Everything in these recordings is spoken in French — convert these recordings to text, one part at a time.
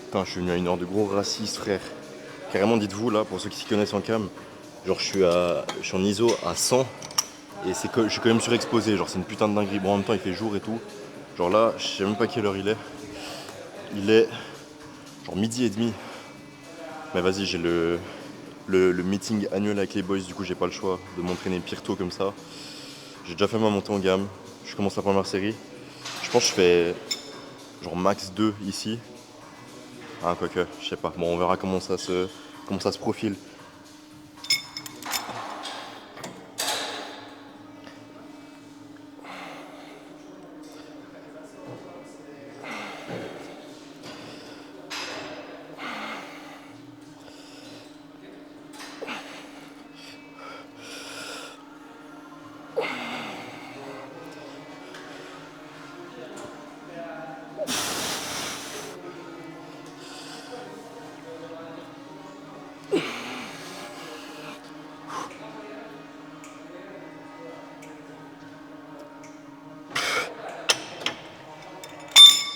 Putain, je suis venu à une heure de gros raciste, frère. Carrément, dites-vous, là, pour ceux qui s'y connaissent en cam, genre, je suis en ISO à 100 et je suis quand même surexposé. Genre, c'est une putain de dinguerie. Bon, en même temps, il fait jour et tout. Genre là, je sais même pas quelle heure il est. Il est genre midi et demi. Mais vas-y, j'ai le meeting annuel avec les boys, du coup, j'ai pas le choix de m'entraîner pire tôt comme ça. J'ai déjà fait ma montée en gamme. Je commence la première série. Je pense que je fais genre max 2 ici. Ah, quoique, je sais pas. Bon, on verra comment ça se profile.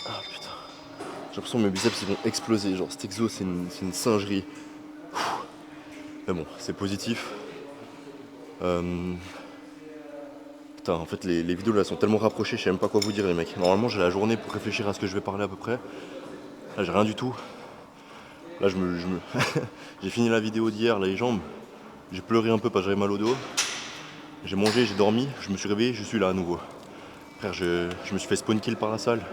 Ah putain. J'ai l'impression que mes biceps ils vont exploser. Genre, cet exo, c'est une singerie. Mais bon, c'est positif. Euh, Putain, en fait, les vidéos là sont tellement rapprochées, je sais même pas quoi vous dire, les mecs. Normalement, j'ai la journée pour réfléchir à ce que je vais parler à peu près. Là, j'ai rien du tout. Là, j'ai fini la vidéo d'hier, les jambes. J'ai pleuré un peu parce que j'avais mal au dos. J'ai mangé, j'ai dormi, je me suis réveillé, je suis là à nouveau. Frère, je me suis fait spawn kill par la salle.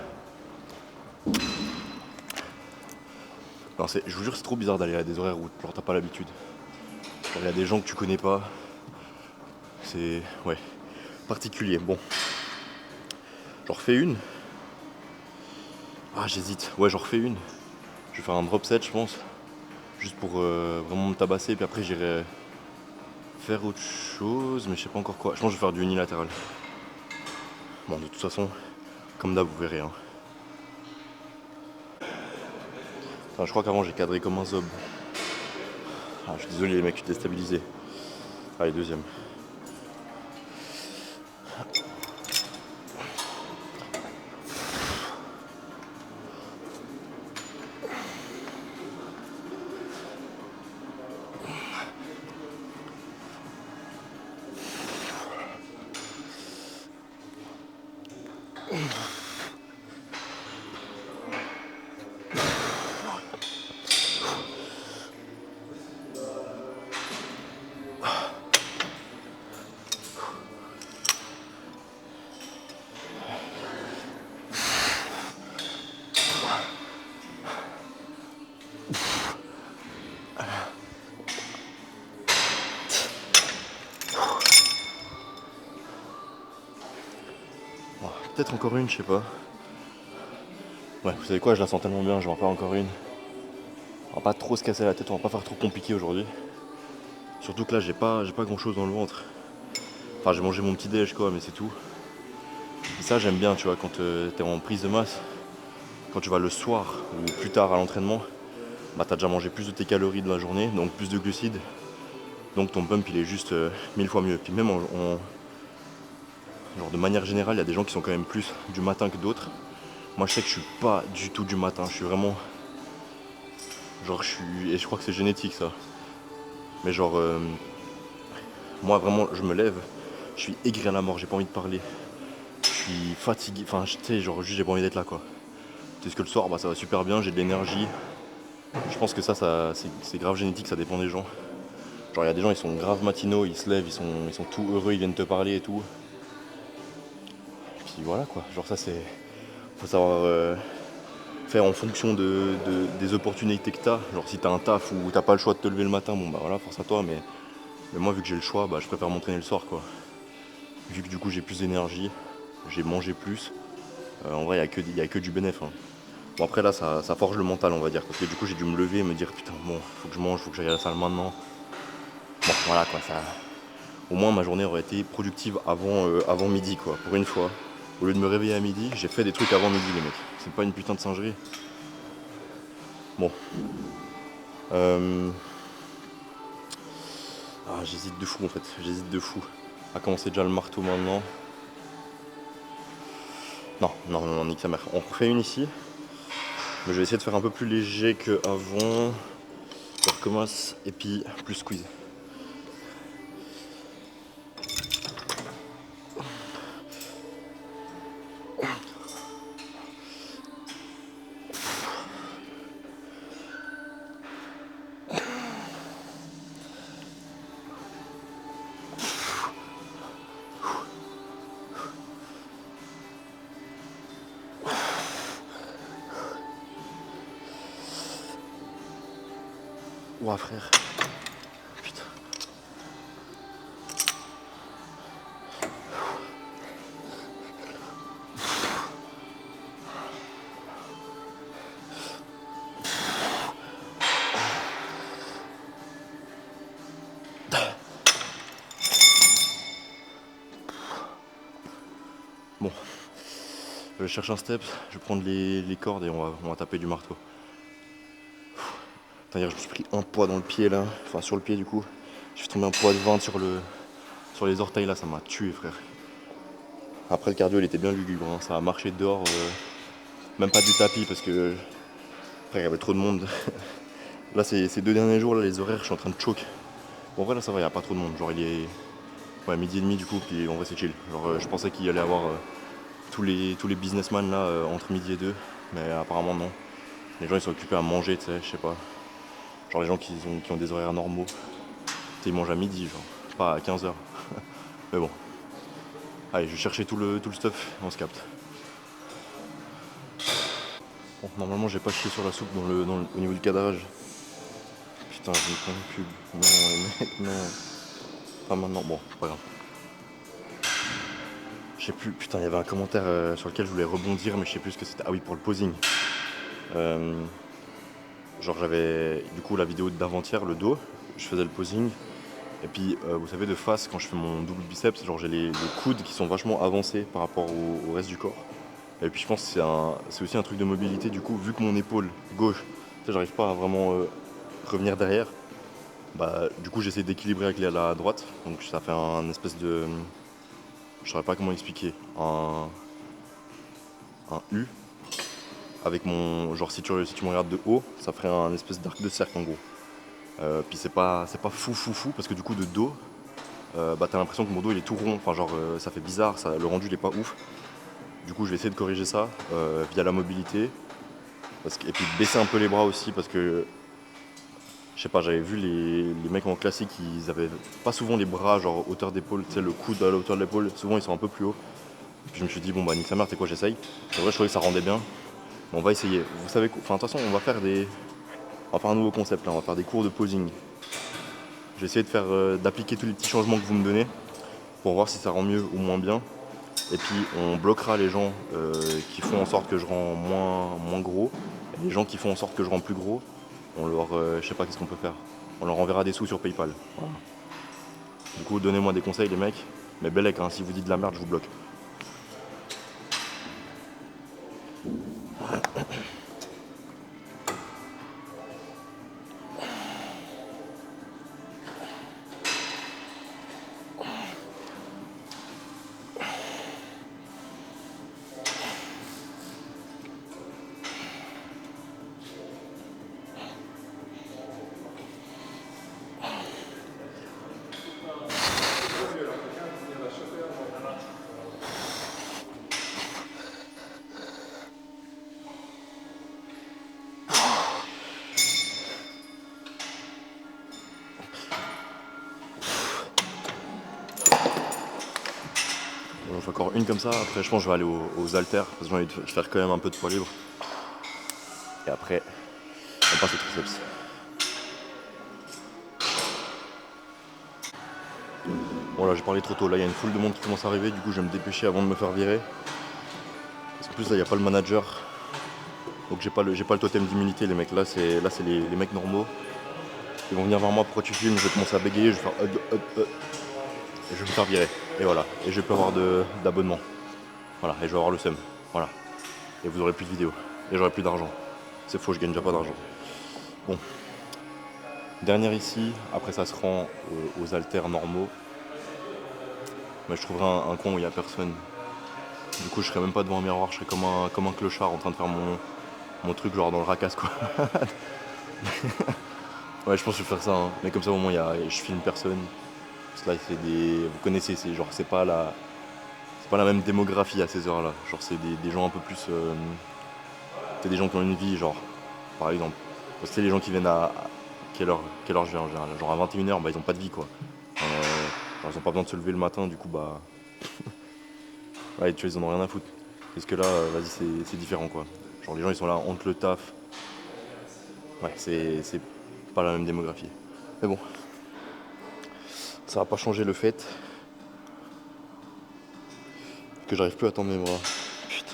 Non, je vous jure, c'est trop bizarre d'aller à des horaires où genre, t'as pas l'habitude. Il y a des gens que tu connais pas. C'est, ouais, particulier. Bon, j'en refais une. Ah, j'hésite. Ouais, j'en refais une. Je vais faire un drop set, je pense. Juste pour vraiment me tabasser. Puis après, j'irai faire autre chose. Mais je sais pas encore quoi. Je pense que je vais faire du unilatéral. Bon, de toute façon, comme d'hab, vous verrez. Hein. Enfin, je crois qu'avant, j'ai cadré comme un zob. Ah, je suis désolé, les mecs, je suis déstabilisé. Allez, deuxième. Bon, peut-être encore une, je sais pas. Ouais, vous savez quoi, je la sens tellement bien, je vais en faire encore une. On va pas trop se casser la tête, on va pas faire trop compliqué aujourd'hui. Surtout que là, j'ai pas grand chose dans le ventre. Enfin, j'ai mangé mon petit déj quoi, mais c'est tout. Et ça, j'aime bien, tu vois, quand t'es en prise de masse, quand tu vas le soir ou plus tard à l'entraînement, bah t'as déjà mangé plus de tes calories de la journée, donc plus de glucides. Donc ton pump il est juste 1000 fois mieux. Puis même genre de manière générale, il y a des gens qui sont quand même plus du matin que d'autres. Moi je sais que je suis pas du tout du matin, je suis vraiment. Genre je suis. Et je crois que c'est génétique ça. Mais genre moi vraiment je me lève, je suis aigri à la mort, j'ai pas envie de parler. Je suis fatigué, enfin tu sais, genre juste j'ai pas envie d'être là quoi. Parce que le soir bah ça va super bien, j'ai de l'énergie. Je pense que ça c'est grave génétique, ça dépend des gens. Genre il y a des gens ils sont grave matinaux, ils se lèvent, ils sont tout heureux, ils viennent te parler et tout. Et puis voilà quoi, genre ça c'est. Faut savoir faire en fonction des opportunités que t'as. Genre si t'as un taf où t'as pas le choix de te lever le matin, bon bah voilà, force à toi, mais moi vu que j'ai le choix, bah je préfère m'entraîner le soir quoi. Vu que du coup j'ai plus d'énergie, j'ai mangé plus, en vrai y a que du bénéf. Hein. Bon après là ça forge le mental on va dire, parce que du coup j'ai dû me lever et me dire putain bon, faut que je mange, faut que j'aille à la salle maintenant. Bon voilà quoi, ça. Au moins ma journée aurait été productive avant midi quoi, pour une fois. Au lieu de me réveiller à midi, j'ai fait des trucs avant midi les mecs. C'est pas une putain de singerie. Bon. Euh... Ah j'hésite de fou en fait, j'hésite de fou. À commencer déjà le marteau maintenant. Non, nique sa mère. On refait une ici. Mais je vais essayer de faire un peu plus léger qu'avant. Je recommence et puis plus squeeze. Ouah frère. Putain. Bon, je vais chercher un step, je vais prendre les cordes et on va taper du marteau. Putain, hier je me suis pris un poids dans le pied là, enfin sur le pied du coup. J'ai fait tomber un poids de 20 sur les orteils là, ça m'a tué frère. Après le cardio il était bien lugubre, hein. Ça a marché dehors, même pas du tapis parce que après il y avait trop de monde. Là ces 2 derniers jours là, les horaires je suis en train de choke. Bon en vrai là ça va, il n'y a pas trop de monde, genre il est midi et demi du coup, puis en vrai c'est chill. Genre je pensais qu'il y allait avoir tous les businessmen là entre midi et 2, mais apparemment non. Les gens ils sont occupés à manger, tu sais, je sais pas. Genre les gens qui ont des horaires normaux, ils mangent à midi, genre, pas à 15h. Mais bon. Allez, je vais chercher tout le stuff, on se capte. Bon, normalement j'ai pas chié sur la soupe au niveau du cadrage. Putain, je me prends une pub. Non les mecs, non. Pas maintenant, bon, pas grave. Je sais plus, putain, il y avait un commentaire sur lequel je voulais rebondir, mais je sais plus ce que c'était. Ah oui, pour le posing. Genre j'avais du coup la vidéo d'avant-hier, le dos, je faisais le posing. Et puis vous savez de face quand je fais mon double biceps, genre j'ai les coudes qui sont vachement avancés par rapport au reste du corps. Et puis je pense que c'est aussi un truc de mobilité du coup, vu que mon épaule gauche, tu sais, j'arrive pas à vraiment revenir derrière, bah du coup j'essaie d'équilibrer avec la droite. Donc ça fait un espèce de. Je saurais pas comment expliquer. Un U avec mon. Genre si tu me regardes de haut, ça ferait un espèce d'arc de cercle en gros. Puis c'est pas fou parce que du coup de dos, bah t'as l'impression que mon dos il est tout rond, enfin genre ça fait bizarre, le rendu il est pas ouf. Du coup je vais essayer de corriger ça via la mobilité. Et puis de baisser un peu les bras aussi parce que je sais pas, j'avais vu les mecs en classique, ils avaient pas souvent les bras genre hauteur d'épaule, tu sais le coude à la hauteur de l'épaule, souvent ils sont un peu plus hauts. Puis je me suis dit bon bah nique sa mère, t'es quoi, j'essaye. C'est vrai je trouvais que ça rendait bien. Mais on va essayer. Vous savez quoi, enfin de toute façon on va faire un nouveau concept là, on va faire des cours de posing. Je vais essayer d'appliquer tous les petits changements que vous me donnez pour voir si ça rend mieux ou moins bien. Et puis on bloquera les gens qui font en sorte que je rends moins gros. Et les gens qui font en sorte que je rends plus gros, je sais pas qu'est-ce qu'on peut faire. On leur enverra des sous sur PayPal. Voilà. Du coup donnez-moi des conseils les mecs. Mais Bellec, hein, si vous dites de la merde, je vous bloque. J'en fais encore une comme ça, après je pense que je vais aller aux haltères parce que j'ai envie de faire quand même un peu de poids libre. Et après, on passe au triceps. Bon là j'ai parlé trop tôt, là il y a une foule de monde qui commence à arriver, du coup je vais me dépêcher avant de me faire virer. Parce qu'en plus là il n'y a pas le manager. Donc j'ai pas le totem d'immunité les mecs, là c'est les mecs normaux. Ils vont venir vers moi, pourquoi tu filmes, je vais commencer à bégayer, je vais faire et je vais me faire virer. Et voilà, et je vais plus avoir d'abonnement. Voilà, et je vais avoir le seum. Voilà. Et vous aurez plus de vidéos. Et j'aurai plus d'argent. C'est faux, je gagne déjà pas d'argent. Bon. Dernière ici, après ça se rend aux haltères normaux. Mais je trouverai un coin où il n'y a personne. Du coup je serai même pas devant un miroir, je serai comme un clochard en train de faire mon truc genre dans le racasse quoi. Ouais, je pense que je vais faire ça, hein. Mais comme ça au moins je filme personne. Parce que là c'est vous connaissez, c'est genre c'est pas la même démographie à ces heures-là. Genre c'est des gens un peu plus, c'est des gens qui ont une vie genre, par exemple. Parce que c'est les gens qui viennent à quelle heure je viens en général. Genre à 21h, bah ils ont pas de vie quoi. Genre, ils ont pas besoin de se lever le matin, du coup bah ouais, tu vois, ils en ont rien à foutre. Parce que là, vas-y, c'est différent quoi. Genre les gens ils sont là entre le taf. Ouais, c'est pas la même démographie. Mais bon, ça va pas changer le fait que j'arrive plus à tendre mes bras. Putain.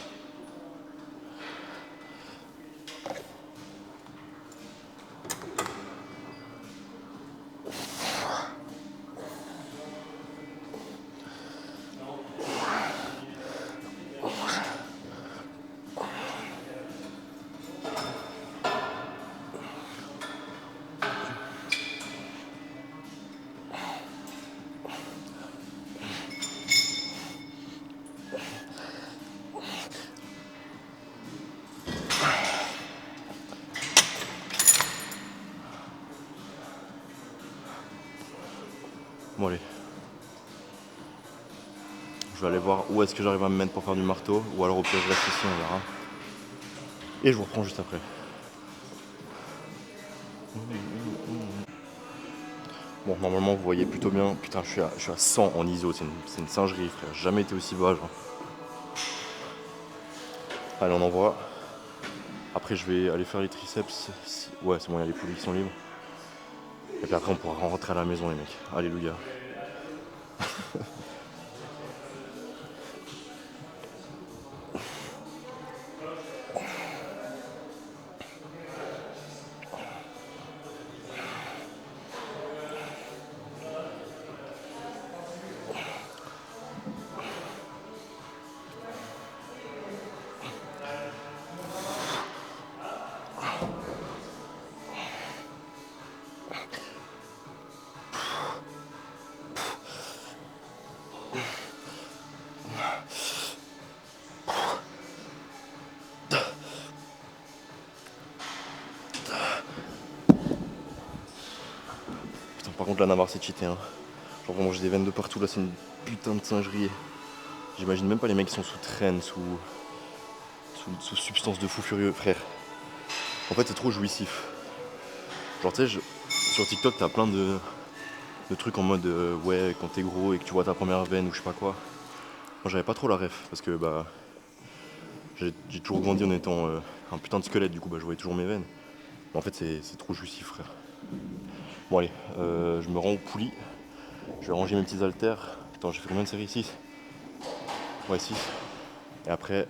Bon allez. Je vais aller voir où est-ce que j'arrive à me mettre pour faire du marteau. Ou alors au pire je reste ici, on verra. Et je vous reprends juste après. Bon, normalement vous voyez plutôt bien. Putain, je suis à 100 en ISO, c'est une singerie frère. J'ai jamais été aussi bas genre. Allez, on envoie. Après je vais aller faire les triceps. Ouais, c'est bon, il y a les poulies qui sont libres. Et puis après on pourra rentrer à la maison les mecs. Alléluia. Putain, par contre la Navarre c'est cheaté hein. Genre vraiment j'ai des veines de partout là, c'est une putain de singerie. J'imagine même pas les mecs qui sont sous traîne, sous substance de fou furieux, frère. En fait c'est trop jouissif. Genre tu sais, sur TikTok t'as plein de trucs en mode ouais quand t'es gros et que tu vois ta première veine ou je sais pas quoi. Moi j'avais pas trop la ref parce que bah j'ai toujours grandi en étant un putain de squelette, du coup bah je voyais toujours mes veines. Mais en fait c'est trop jouissif frère. Bon allez, je me rends au poulie. Je vais ranger mes petits haltères. Attends, j'ai fait combien de séries? 6. Ouais 6. Et après,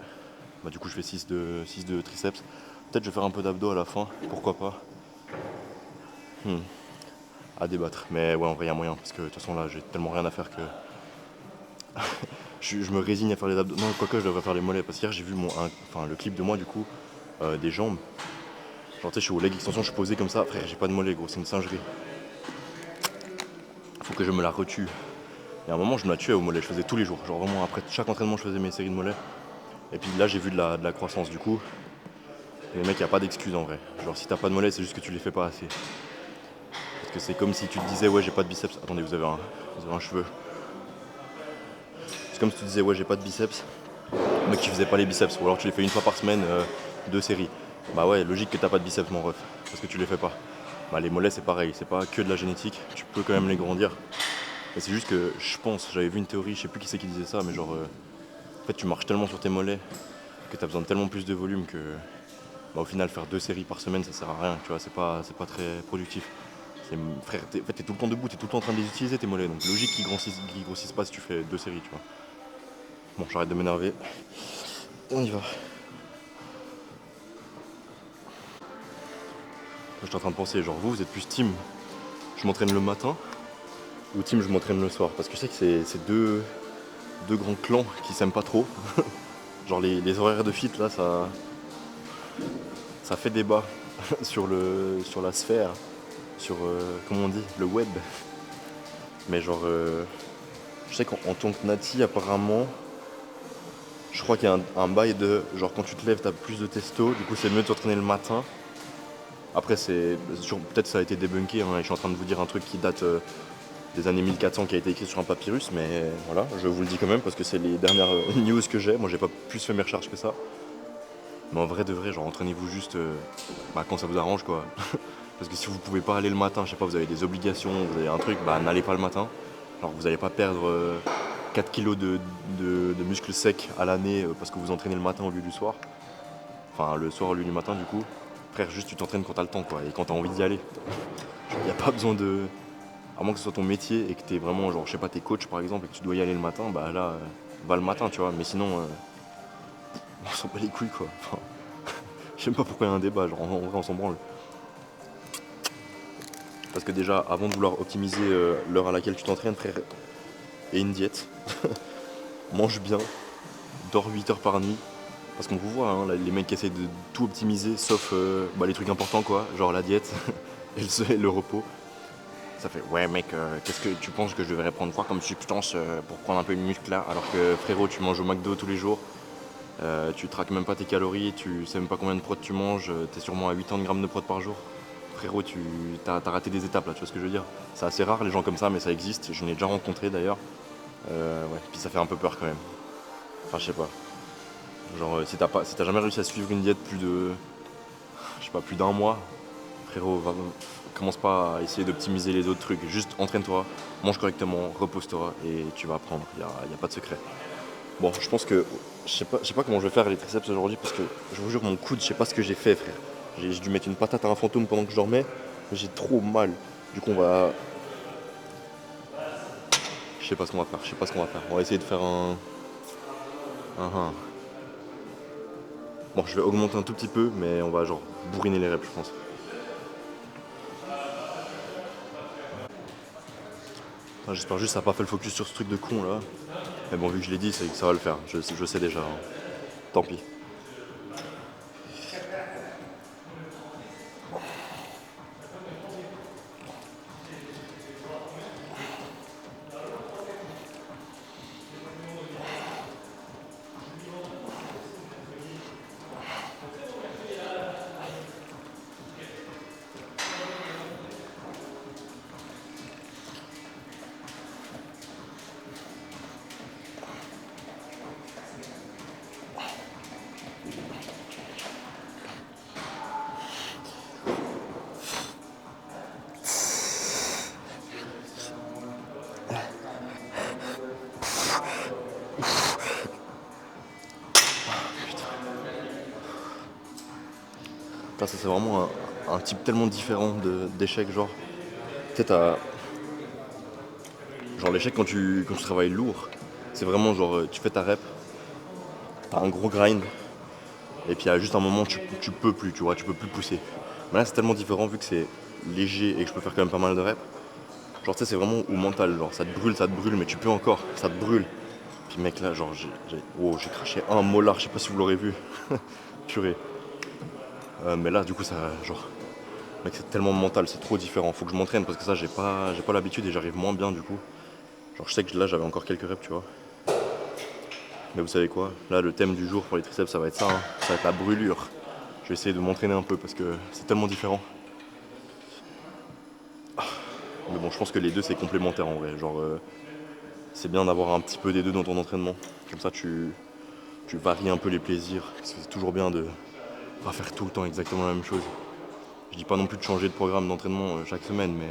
bah du coup je fais 6 de triceps. Peut-être je vais faire un peu d'abdos à la fin, pourquoi pas. À débattre. Mais ouais en vrai il y a moyen parce que de toute façon là j'ai tellement rien à faire que je me résigne à faire les abdos. Non quoique je devrais faire les mollets parce qu'hier j'ai vu le clip de moi du coup des jambes. Genre tu sais je suis au leg extension, je suis posé comme ça, frère j'ai pas de mollets gros, c'est une singerie. Faut que je me la retue. Et à un moment je me la tuais au mollet, je faisais tous les jours. Genre vraiment après chaque entraînement je faisais mes séries de mollets. Et puis là j'ai vu de la croissance du coup. Et les mecs y a pas d'excuse en vrai. Genre si t'as pas de mollets c'est juste que tu les fais pas assez. Parce que c'est comme si tu te disais ouais j'ai pas de biceps. Attendez vous avez un cheveu. C'est comme si tu disais ouais j'ai pas de biceps. Mais que tu faisais pas les biceps. Ou alors tu les fais une fois par semaine, 2 séries. Bah ouais logique que t'as pas de biceps mon ref. Parce que tu les fais pas. Bah les mollets c'est pareil, c'est pas que de la génétique. Tu peux quand même les grandir. Et c'est juste que je pense, j'avais vu une théorie, je sais plus qui c'est qui disait ça, mais genre en fait tu marches tellement sur tes mollets que t'as besoin de tellement plus de volume que bah, au final faire 2 séries par semaine ça sert à rien, tu vois, c'est pas très productif. Frère, en fait, t'es tout le temps debout, t'es tout le temps en train de les utiliser tes mollets, donc logique qu'ils grossissent pas si tu fais 2 séries, tu vois. Bon, j'arrête de m'énerver. On y va. Je suis en train de penser, genre vous êtes plus team, je m'entraîne le matin, ou team je m'entraîne le soir, parce que je sais que c'est deux grands clans qui s'aiment pas trop. Genre les horaires de fit là ça fait débat sur la sphère, sur comment on dit, le web. Mais genre je sais qu'en tant que Nati apparemment, Je crois qu'il y a un bail de genre quand tu te lèves t'as plus de testo, du coup c'est mieux de t'entraîner le matin. Après peut-être ça a été débunké, hein, et je suis en train de vous dire un truc qui date des années 1400 qui a été écrit sur un papyrus, mais voilà, je vous le dis quand même parce que c'est les dernières news que j'ai. Moi j'ai pas plus fait mes recherches que ça. Mais en vrai de vrai, genre entraînez-vous juste quand ça vous arrange quoi. Parce que si vous pouvez pas aller le matin, je sais pas, vous avez des obligations, vous avez un truc, bah n'allez pas le matin. Alors vous n'allez pas perdre 4 kilos de muscles secs à l'année parce que vous entraînez le matin au lieu du soir. Enfin le soir au lieu du matin du coup. Frère, juste tu t'entraînes quand t'as le temps quoi, et quand t'as envie d'y aller. Il n'y a pas besoin de. À moins que ce soit ton métier et que t'es vraiment, genre, je sais pas, t'es coach par exemple et que tu dois y aller le matin, bah là, va le matin, tu vois. Mais sinon, on s'en bat les couilles quoi. Enfin, je sais même pas pourquoi il y a un débat, genre, en vrai, on s'en branle. Parce que déjà, avant de vouloir optimiser l'heure à laquelle tu t'entraînes, frère, et une diète, mange bien, dors 8 heures par nuit. Parce qu'on vous voit, hein, les mecs qui essayent de tout optimiser, sauf les trucs importants quoi, genre la diète et le repos. Ça fait ouais mec, qu'est-ce que tu penses que je devrais prendre quoi comme substance pour prendre un peu de muscle là, alors que frérot tu manges au McDo tous les jours, tu traques même pas tes calories, tu sais même pas combien de prod tu manges, t'es sûrement à 80 grammes de prod par jour. Frérot t'as raté des étapes là, tu vois ce que je veux dire. C'est assez rare les gens comme ça mais ça existe, je n'ai déjà rencontré d'ailleurs. Ouais, puis ça fait un peu peur quand même. Enfin je sais pas. Genre si t'as jamais réussi à suivre une diète plus d'un mois, frérot, commence pas à essayer d'optimiser les autres trucs. Juste entraîne-toi, mange correctement, repose-toi et tu vas apprendre. Y a pas de secret. Bon, je pense que. Je sais pas comment je vais faire les triceps aujourd'hui parce que je vous jure, mon coude, je sais pas ce que j'ai fait, frère. J'ai dû mettre une patate à un fantôme pendant que je dormais. J'ai trop mal. Du coup, on va. Je sais pas ce qu'on va faire. Je sais pas ce qu'on va faire. On va essayer de faire un. Bon, je vais augmenter un tout petit peu, mais on va genre bourriner les reps, je pense. Enfin, j'espère juste que ça n'a pas fait le focus sur ce truc de con là. Mais bon, vu que je l'ai dit, c'est que ça va le faire. Je sais déjà, hein. Tant pis. Putain, ça c'est vraiment un type tellement différent d'échec, genre. Tu sais, genre l'échec quand tu travailles lourd, c'est vraiment genre tu fais ta rep, t'as un gros grind, et puis à juste un moment tu peux plus, tu vois, tu peux plus pousser. Mais là c'est tellement différent vu que c'est léger et que je peux faire quand même pas mal de reps. Genre tu sais c'est vraiment au mental, genre ça te brûle, mais tu peux encore, ça te brûle. Puis mec là genre j'ai craché un molar, je sais pas si vous l'aurez vu. Purée. Mais là du coup ça genre mec c'est tellement mental, c'est trop différent, faut que je m'entraîne parce que ça j'ai pas l'habitude et j'arrive moins bien du coup. Genre je sais que là j'avais encore quelques reps tu vois. Mais vous savez quoi, là le thème du jour pour les triceps ça va être ça, hein. Ça va être la brûlure. Je vais essayer de m'entraîner un peu parce que c'est tellement différent. Mais bon je pense que les deux c'est complémentaire en vrai. Genre c'est bien d'avoir un petit peu des deux dans ton entraînement. Comme ça tu varies un peu les plaisirs. Parce que c'est toujours bien de pas faire tout le temps exactement la même chose. Je dis pas non plus de changer de programme d'entraînement chaque semaine, mais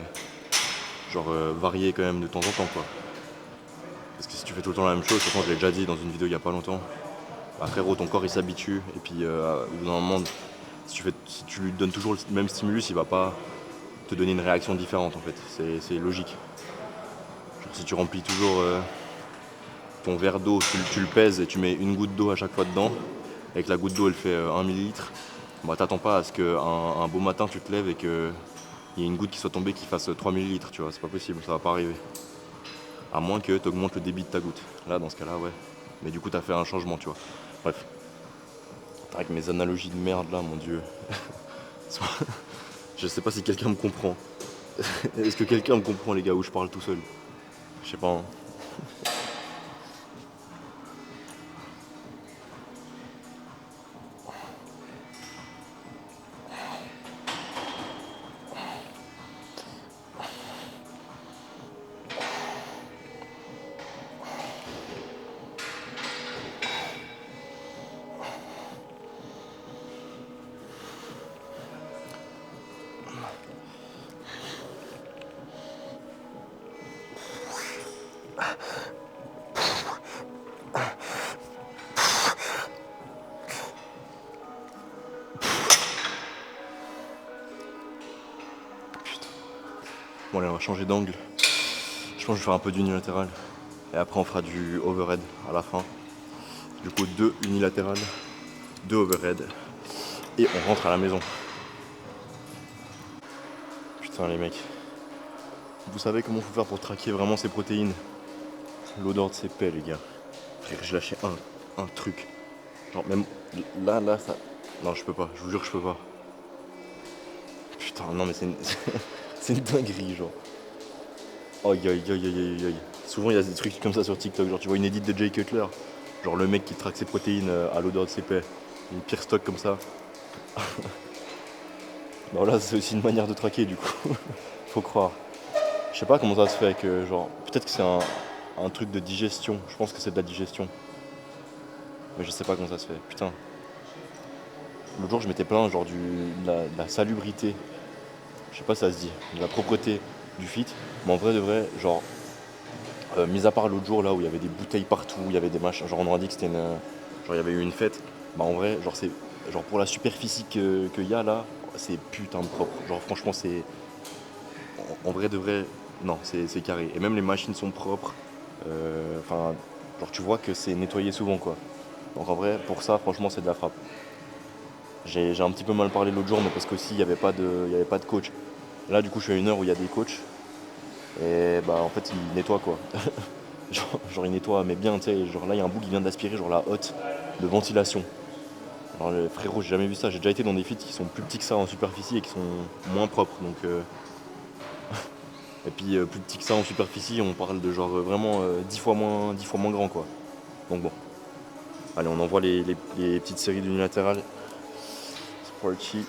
genre varier quand même de temps en temps quoi. Parce que si tu fais tout le temps la même chose, de toute façon je l'ai déjà dit dans une vidéo il y a pas longtemps, bah frérot ton corps il s'habitue et puis au bout d'un moment si tu lui donnes toujours le même stimulus il va pas te donner une réaction différente en fait, c'est logique. Genre, si tu remplis toujours ton verre d'eau, tu le pèses et tu mets une goutte d'eau à chaque fois dedans, et que la goutte d'eau elle fait 1 millilitre, bah t'attends pas à ce qu'un un beau matin tu te lèves et qu'il y ait une goutte qui soit tombée qui fasse 3 millilitres, tu vois, c'est pas possible, ça va pas arriver. À moins que tu augmentes le débit de ta goutte. Là dans ce cas là ouais. Mais du coup t'as fait un changement tu vois. Bref. Avec mes analogies de merde là mon dieu. Je sais pas si quelqu'un me comprend. Est-ce que quelqu'un me comprend les gars où je parle tout seul? Je sais pas. Hein. Bon allez, on va changer d'angle. Je pense que je vais faire un peu d'unilatéral. Et après on fera du overhead à la fin. Du coup 2 unilatérales, 2 overhead. Et on rentre à la maison. Putain les mecs. Vous savez comment faut faire pour traquer vraiment ces protéines? L'odeur de ces paix les gars. Frère, j'ai lâché un truc. Genre même là ça. Non je peux pas, je vous jure que je peux pas. Putain non mais c'est une... c'est une dinguerie genre. Aïe aïe aïe aïe aïe aïe. Souvent il y a des trucs comme ça sur TikTok, genre tu vois une edit de Jay Cutler. Genre le mec qui traque ses protéines à l'odeur de ses paix. Une pire stock comme ça. Bah voilà, c'est aussi une manière de traquer du coup. Faut croire. Je sais pas comment ça se fait que genre. Peut-être que c'est un truc de digestion. Je pense que c'est de la digestion. Mais je sais pas comment ça se fait. Putain. L'autre jour je m'étais plaint genre de la salubrité. Je sais pas si ça se dit. De la propreté du fit. Mais en vrai de vrai, genre. Mis à part l'autre jour là où il y avait des bouteilles partout, il y avait des machins. Genre on aurait dit que c'était une. Genre il y avait eu une fête. Bah en vrai, genre c'est. Genre pour la superficie qu'il y a là, c'est putain de propre. Genre franchement c'est. En vrai de vrai, non, c'est carré. Et même les machines sont propres. Enfin, genre tu vois que c'est nettoyé souvent quoi. Donc en vrai, pour ça, franchement, c'est de la frappe. J'ai un petit peu mal parlé l'autre jour, mais parce qu'aussi, il y avait pas de coach. Là, du coup, je suis à une heure où il y a des coachs. Et bah, en fait, ils nettoient quoi. Genre ils nettoient, mais bien, tu sais. Genre là, il y a un bout qui vient d'aspirer, genre la hotte de ventilation. Alors, frérot, j'ai jamais vu ça. J'ai déjà été dans des feeds qui sont plus petits que ça en superficie et qui sont moins propres. Donc, et puis plus petit que ça en superficie, on parle de genre vraiment 10 fois moins grand quoi. Donc bon, allez on envoie les petites séries d'unilatérales. C'est parti.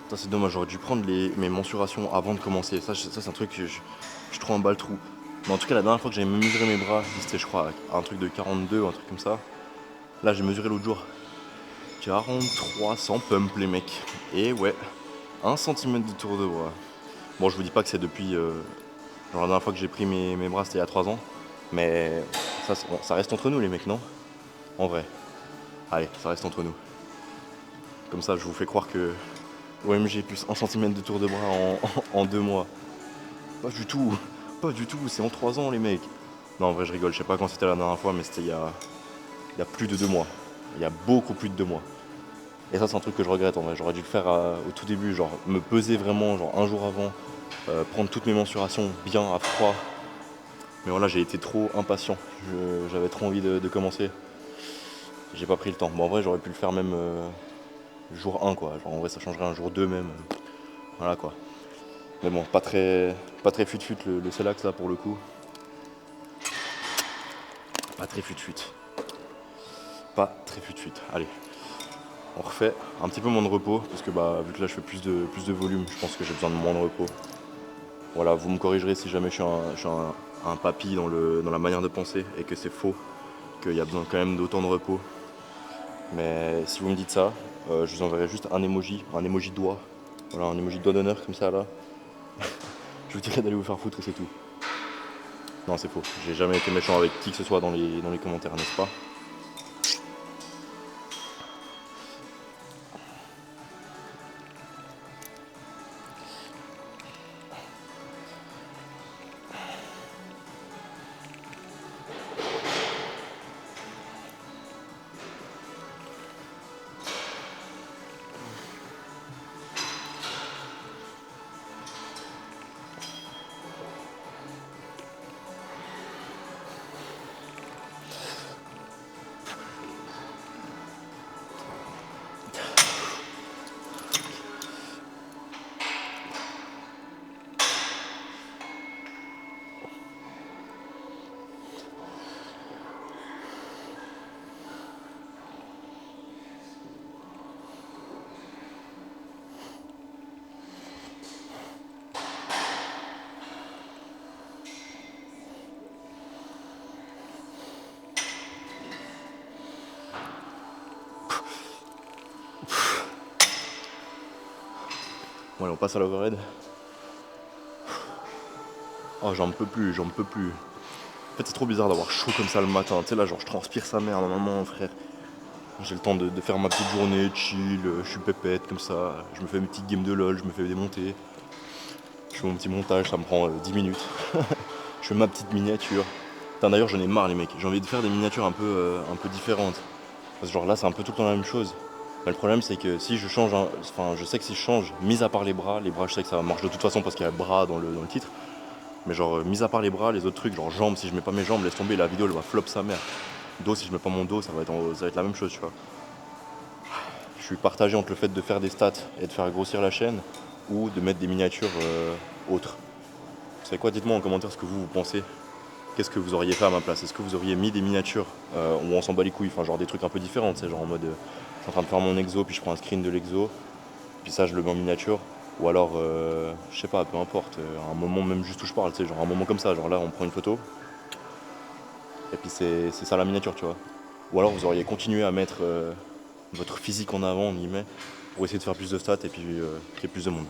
Ça c'est dommage, j'aurais dû prendre mes mensurations avant de commencer. Ça c'est un truc que je trouve un bas le trou. Mais en tout cas la dernière fois que j'avais mesuré mes bras, c'était je crois un truc de 42 ou un truc comme ça. Là j'ai mesuré l'autre jour. 43 sans pump les mecs. Et ouais, 1 cm de tour de bras. Bon je vous dis pas que c'est depuis genre la dernière fois que j'ai pris mes bras c'était il y a 3 ans. Mais ça, bon, ça reste entre nous les mecs non? En vrai. Allez, ça reste entre nous. Comme ça je vous fais croire que OMG plus 1 cm de tour de bras en 2 mois. Pas du tout, pas du tout, c'est en 3 ans les mecs. Non en vrai je rigole, je sais pas quand c'était la dernière fois mais c'était il y a plus de 2 mois. Il y a beaucoup plus de 2 mois. Et ça c'est un truc que je regrette en vrai, j'aurais dû le faire au tout début, genre me peser vraiment genre un jour avant, prendre toutes mes mensurations bien à froid. Mais voilà j'ai été trop impatient, j'avais trop envie de commencer. J'ai pas pris le temps. Bon en vrai j'aurais pu le faire même jour 1 quoi, genre en vrai ça changerait un jour 2 même. Voilà quoi. Mais bon, pas très fut-fut le Celax là pour le coup. Pas très fut-fut. Pas très fut-fut. Allez, on refait un petit peu moins de repos parce que bah vu que là je fais plus de volume, je pense que j'ai besoin de moins de repos. Voilà, vous me corrigerez si jamais je suis un papy dans la manière de penser et que c'est faux, qu'il y a besoin quand même d'autant de repos. Mais si vous me dites ça, je vous enverrai juste un emoji de doigt. Voilà, un emoji de doigt d'honneur comme ça là. Je vous dirai d'aller vous faire foutre et c'est tout. Non, c'est faux. J'ai jamais été méchant avec qui que ce soit dans les commentaires, n'est-ce pas? Bon allez, on passe à l'overhead. Oh j'en peux plus, j'en peux plus. En fait c'est trop bizarre d'avoir chaud comme ça le matin. Tu sais là genre je transpire sa mère normalement frère. J'ai le temps de faire ma petite journée, chill, je suis pépette comme ça. Je me fais mes petites games de LOL, je me fais des montées. Je fais mon petit montage, ça me prend 10 minutes. Je fais ma petite miniature. Putain, d'ailleurs j'en ai marre les mecs, j'ai envie de faire des miniatures un peu différentes. Parce que genre là c'est un peu tout le temps la même chose. Mais le problème c'est que si je change, enfin je sais que si je change, mis à part les bras je sais que ça marche de toute façon parce qu'il y a bras dans le titre. Mais genre mis à part les bras, les autres trucs, genre jambes, si je mets pas mes jambes, laisse tomber, la vidéo elle va flop sa mère. Dos, si je mets pas mon dos, ça va être la même chose tu vois. Je suis partagé entre le fait de faire des stats et de faire grossir la chaîne ou de mettre des miniatures autres. Vous savez quoi, dites-moi en commentaire ce que vous pensez. Qu'est-ce que vous auriez fait à ma place? Est-ce que vous auriez mis des miniatures où on s'en bat les couilles, enfin genre des trucs un peu différents, tu sais, genre en mode je suis en train de faire mon exo, puis je prends un screen de l'exo, puis ça je le mets en miniature, ou alors je sais pas, peu importe, un moment même juste où je parle, tu sais, genre un moment comme ça, genre là on prend une photo, et puis c'est ça la miniature, tu vois. Ou alors vous auriez continué à mettre votre physique en avant, on y met, pour essayer de faire plus de stats et puis créer plus de monde.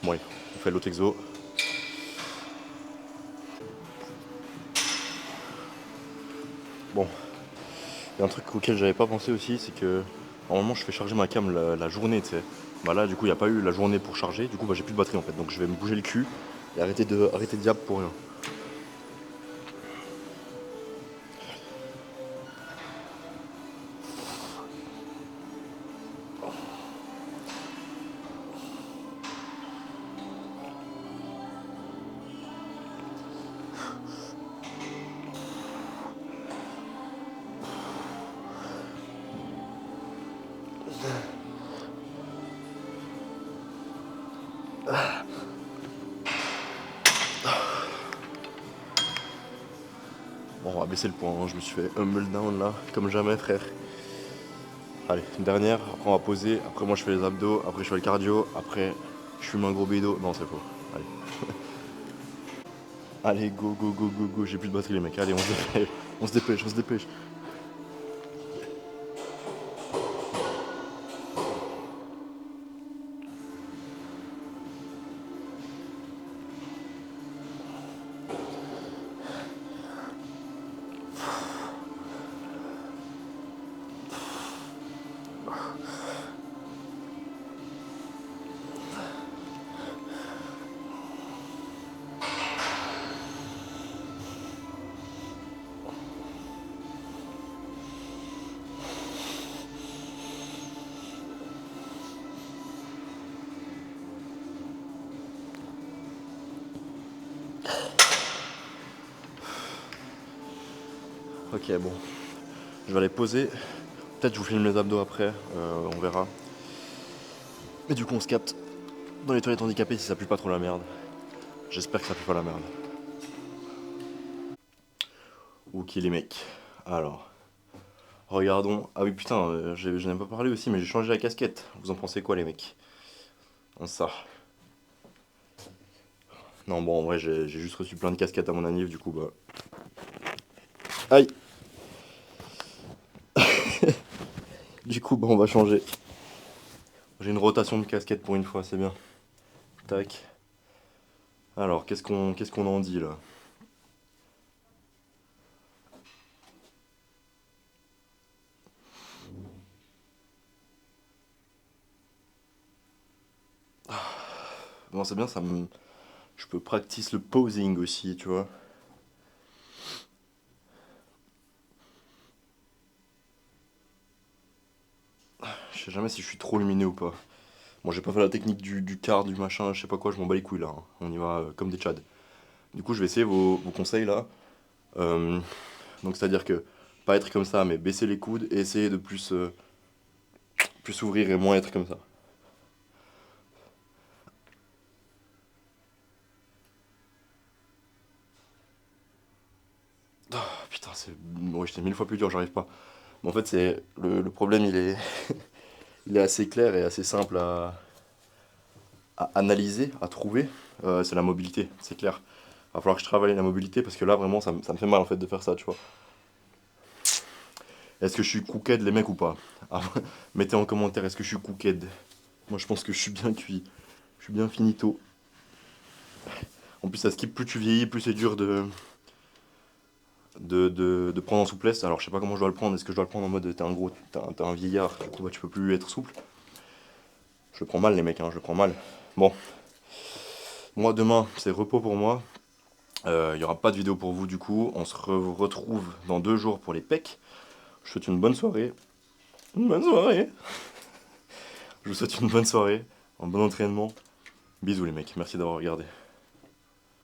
Bon allez, on fait l'autre exo. Bon, il y a un truc auquel j'avais pas pensé aussi, c'est que normalement je fais charger ma cam la journée, tu sais. Bah là du coup il n'y a pas eu la journée pour charger, du coup bah, j'ai plus de batterie en fait, donc je vais me bouger le cul et arrêter de diable pour rien. Bon on va baisser le point, hein. Je me suis fait humble down là, comme jamais frère. Allez, une dernière, après on va poser, après moi je fais les abdos, après je fais le cardio, après je fume un gros bédo. Non c'est faux. Allez. Allez go go go go go, j'ai plus de batterie les mecs, allez on se dépêche, on se dépêche, on se dépêche. Ok bon, je vais aller poser. Peut-être je vous filme les abdos après, on verra. Mais du coup on se capte dans les toilettes handicapées si ça pue pas trop la merde. J'espère que ça pue pas la merde. Ok les mecs. Alors, regardons. Ah oui putain, je n'ai pas parlé aussi, mais j'ai changé la casquette. Vous en pensez quoi les mecs? Ça. Non bon en vrai j'ai juste reçu plein de casquettes à mon anniv du coup bah. Aïe. Du coup bah on va changer. J'ai une rotation de casquettes pour une fois, c'est bien. Tac. Alors qu'est-ce qu'on en dit là? Bon c'est bien, ça me. Je peux practice le posing aussi, tu vois. Je sais jamais si je suis trop lumineux ou pas. Bon, j'ai pas fait la technique du quart, du machin, je sais pas quoi, je m'en bats les couilles là, hein. On y va comme des tchads. Du coup, je vais essayer vos conseils là. Euh, donc, c'est-à-dire que pas être comme ça, mais baisser les coudes et essayer de plus s'ouvrir et moins être comme ça. Ah, putain, c'est. Ouais, j'étais mille fois plus dur, j'arrive pas. Mais en fait, c'est. Le problème, il est assez clair et assez simple à analyser, à trouver. C'est la mobilité, c'est clair. Va falloir que je travaille la mobilité parce que là, vraiment, ça me fait mal en fait de faire ça, tu vois. Est-ce que je suis cooked les mecs ou pas? Ah, mettez en commentaire, est-ce que je suis cooked? Moi je pense que je suis bien cuit. Je suis bien finito. En plus, ça skip, plus tu vieillis, plus c'est dur de prendre en souplesse. Alors, je sais pas comment je dois le prendre. Est-ce que je dois le prendre en mode t'es un gros, t'es un vieillard, du coup, bah, tu peux plus être souple. Je le prends mal, les mecs, hein, je le prends mal. Bon, moi, demain, c'est repos pour moi. Il n'y aura pas de vidéo pour vous, du coup. On se retrouve dans 2 jours pour les pecs. Je vous souhaite une bonne soirée. Une bonne soirée. Je vous souhaite une bonne soirée, un bon entraînement. Bisous les mecs, merci d'avoir regardé.